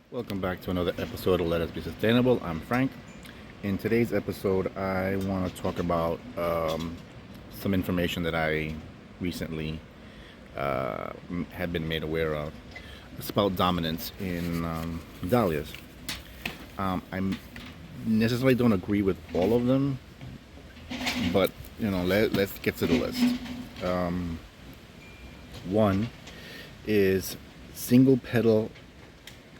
Welcome back to another episode of Let Us Be Sustainable. I'm Frank. In today's episode, I want to talk about some information that I recently had been made aware of. It's about dominance in dahlias. I necessarily don't agree with all of them, but let's get to the list. One is single petal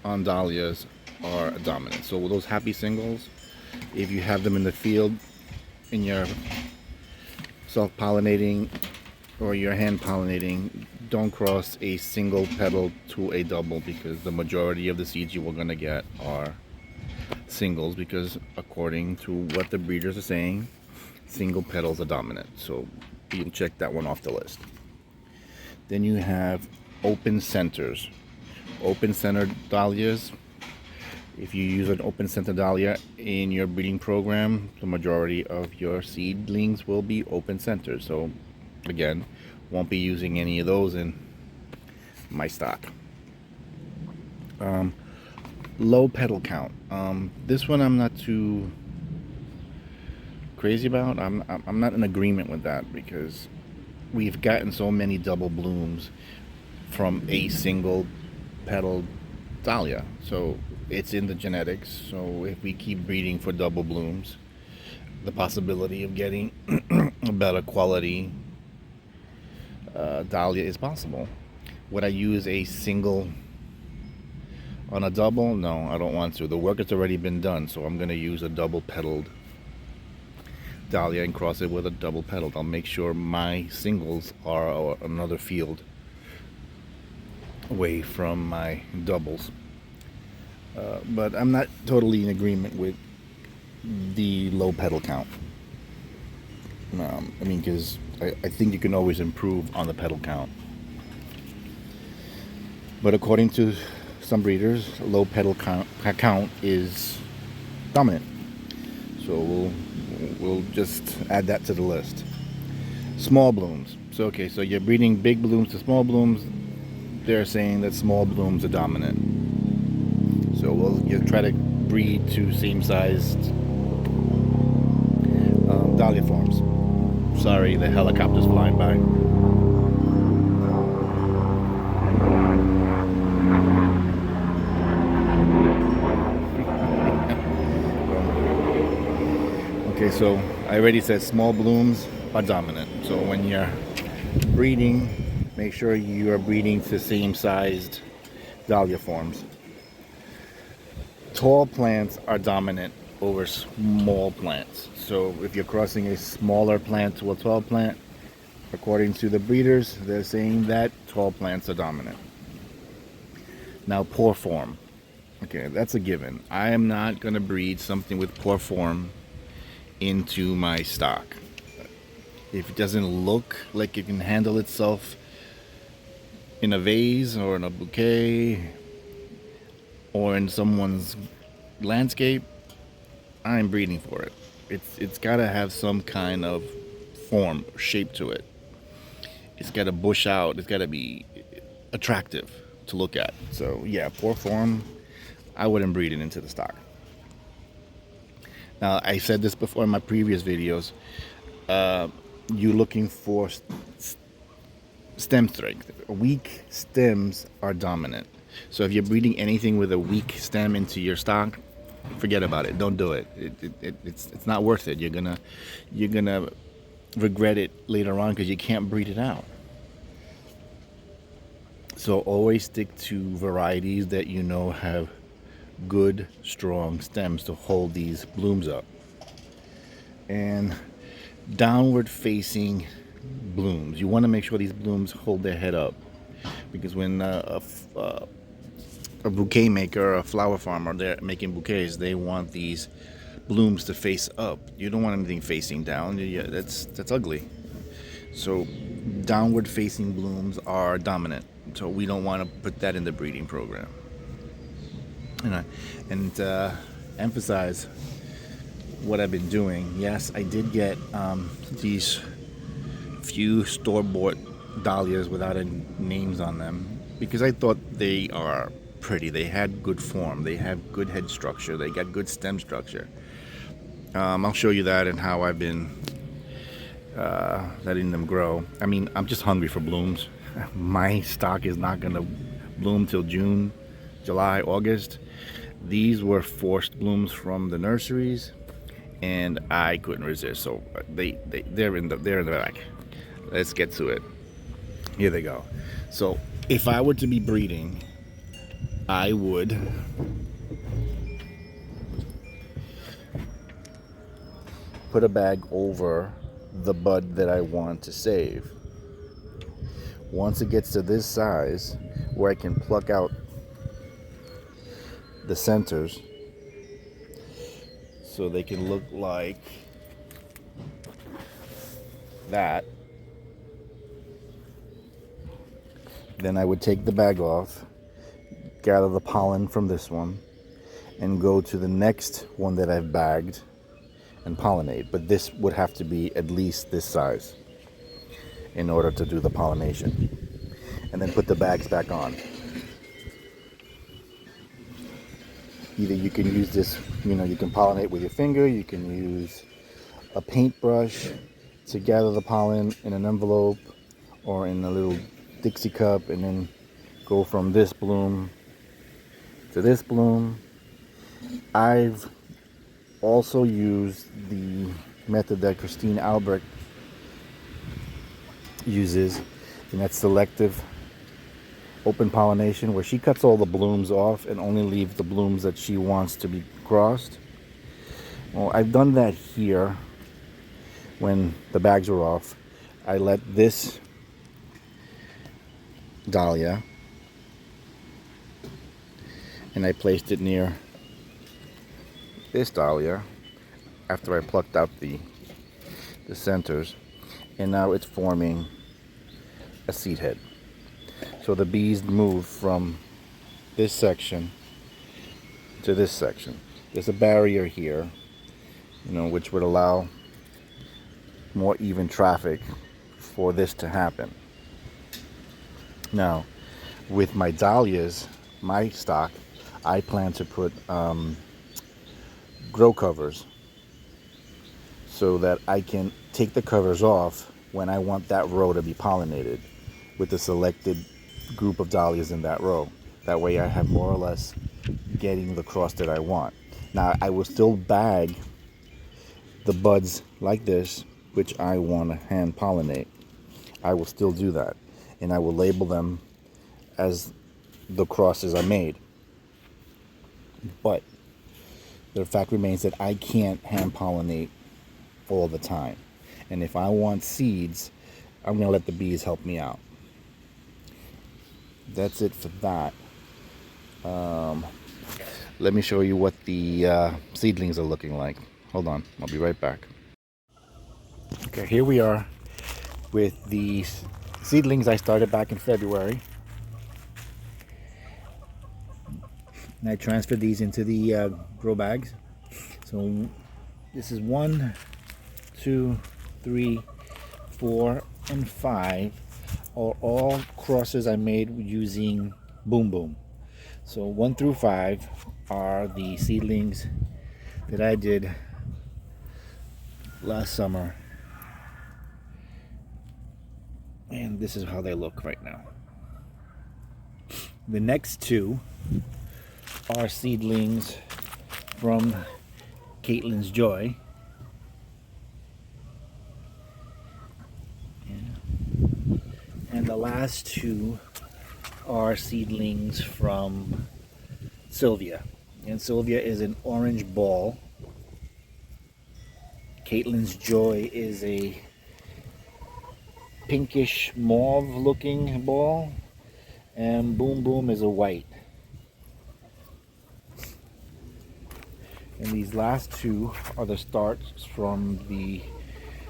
on dahlias are dominant. So those happy singles, if you have them in the field and you're self-pollinating or you're hand pollinating, don't cross a single petal to a double, because the majority of the seeds you are going to get are singles, because according to what the breeders are saying, single petals are dominant. So you'll check that one off the list. Then you have open centers. Open center dahlias, if you use an open center dahlia in your breeding program, the majority of your seedlings will be open centers. So again, won't be using any of those in my stock. Low petal count. This one I'm not too crazy about. I'm not in agreement with that, because we've gotten so many double blooms from a single petal dahlia. So it's in the genetics. So if we keep breeding for double blooms, the possibility of getting a better quality dahlia is possible. Would I use a single on a double? No, I don't want to. The work has already been done, so I'm going to use a double petaled dahlia and cross it with a double petaled. I'll make sure my singles are another field away from my doubles. But I'm not totally in agreement with the low petal count. Because I think you can always improve on the petal count. But according to some breeders, low petal count is dominant. So we'll just add that to the list. Small blooms. So you're breeding big blooms to small blooms. They're saying that small blooms are dominant. So you'll try to breed to same-sized dahlia forms. Sorry, the helicopter's flying by. Okay, so I already said small blooms are dominant. So when you're breeding, make sure you are breeding to same-sized dahlia forms. Tall plants are dominant over small plants. So if you're crossing a smaller plant to a tall plant, according to the breeders, they're saying that tall plants are dominant. Now, poor form. Okay, that's a given. I am not going to breed something with poor form into my stock. If it doesn't look like it can handle itself in a vase or in a bouquet or in someone's landscape, I'm breeding for it. It's got to have some kind of form, shape to it. It's got to bush out. It's got to be attractive to look at. So yeah, poor form, I wouldn't breed it into the stock. Now, I said this before in my previous videos. You're looking for stem strength. Weak stems are dominant. So if you're breeding anything with a weak stem into your stock, forget about it. Don't do it. It's not worth it. You're gonna regret it later on, because you can't breed it out. So always stick to varieties that you know have good, strong stems to hold these blooms up. And downward facing blooms. You want to make sure these blooms hold their head up, because when a bouquet maker or a flower farmer, they're making bouquets, they want these blooms to face up. You don't want anything facing down. That's ugly. So downward facing blooms are dominant. So we don't want to put that in the breeding program. And emphasize what I've been doing. Yes, I did get these few store-bought dahlias without any names on them, because I thought they are pretty. They had good form. They have good head structure. They got good stem structure. I'll show you that and how I've been letting them grow. I mean, I'm just hungry for blooms. My stock is not going to bloom till June, July, August. These were forced blooms from the nurseries, and I couldn't resist. So they're in the back. Let's get to it. Here they go. So if I were to be breeding, I would put a bag over the bud that I want to save. Once it gets to this size where I can pluck out the centers so they can look like that, then I would take the bag off, gather the pollen from this one, and go to the next one that I've bagged and pollinate. But this would have to be at least this size in order to do the pollination. And then put the bags back on. Either you can use this, you can pollinate with your finger, you can use a paintbrush to gather the pollen in an envelope or in a little Dixie cup, and then go from this bloom to this bloom. I've also used the method that Christine Albrecht uses, and that's selective open pollination, where she cuts all the blooms off and only leaves the blooms that she wants to be crossed. Well, I've done that here. When the bags were off, I let this dahlia, and I placed it near this dahlia after I plucked out the centers, and now it's forming a seed head. So the bees move from this section to this section. There's a barrier here, which would allow more even traffic for this to happen. Now, with my dahlias, my stock, I plan to put grow covers so that I can take the covers off when I want that row to be pollinated with the selected group of dahlias in that row. That way I have more or less getting the cross that I want. Now, I will still bag the buds like this, which I want to hand pollinate. I will still do that, and I will label them as the crosses are made. But the fact remains that I can't hand pollinate all the time, and if I want seeds, I'm going to let the bees help me out. That's it for that. Let me show you what the seedlings are looking like. Hold on, I'll be right back. Okay, here we are with the seedlings I started back in February. And I transferred these into the grow bags. So this is 1, 2, 3, 4, and 5 are all crosses I made using Boom Boom. So 1 through 5 are the seedlings that I did last summer, and this is how they look right now. The next 2 are seedlings from Caitlin's Joy. And the last 2 are seedlings from Sylvia. And Sylvia is an orange ball. Caitlin's Joy is a pinkish mauve looking ball. And Boom Boom is a white. And these last 2 are the starts from the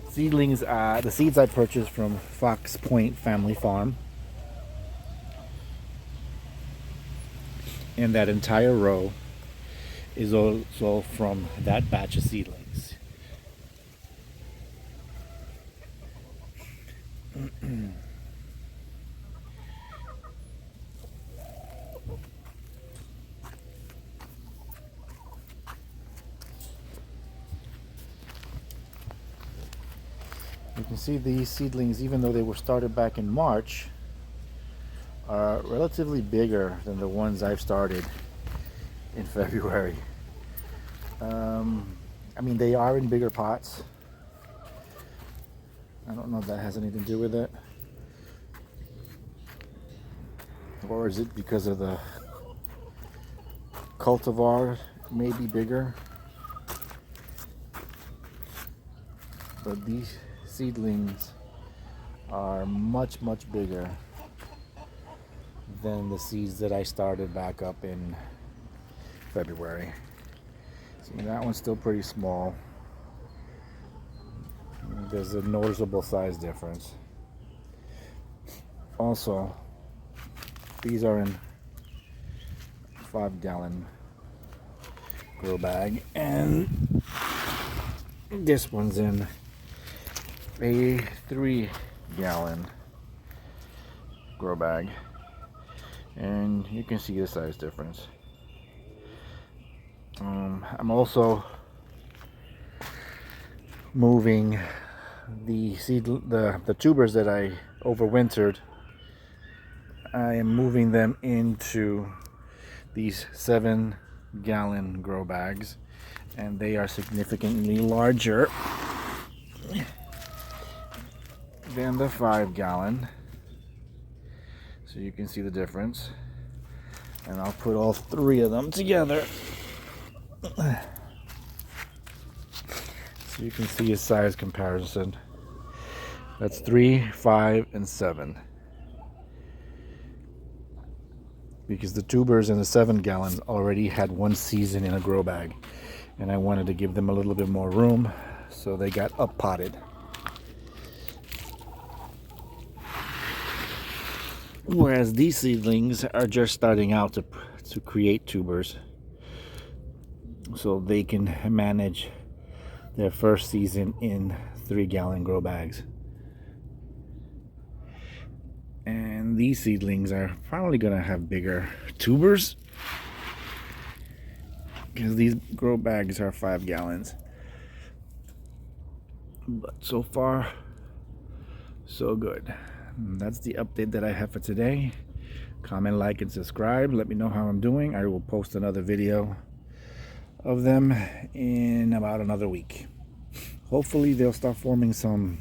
seedlings, the seeds I purchased from Fox Point Family Farm. And that entire row is also from that batch of seedlings. can see these seedlings, even though they were started back in March, are relatively bigger than the ones I've started in February. I mean, they are in bigger pots. I don't know if that has anything to do with it. Or is it because of the cultivar may be bigger? But these seedlings are much, much bigger than the seeds that I started back up in February. See, that one's still pretty small. There's a noticeable size difference. Also, these are in 5-gallon grow bag, and this one's in a 3-gallon grow bag, and you can see the size difference. I'm also moving the tubers that I overwintered. I am moving them into these 7-gallon grow bags, and they are significantly larger than the 5-gallon, so you can see the difference. And I'll put all 3 of them together so you can see a size comparison. That's 3, 5, and 7. Because the tubers in the 7-gallons already had 1 season in a grow bag, and I wanted to give them a little bit more room, so they got up potted. Whereas these seedlings are just starting out to create tubers, so they can manage their first season in 3-gallon grow bags. And these seedlings are probably gonna have bigger tubers because these grow bags are 5 gallons. But so far, so good. And that's the update that I have for today. Comment, like, and subscribe. Let me know how I'm doing. I will post another video of them in about another week. Hopefully they'll start forming some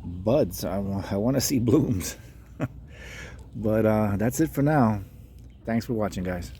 buds. I want to see blooms. But that's it for now. Thanks for watching, guys.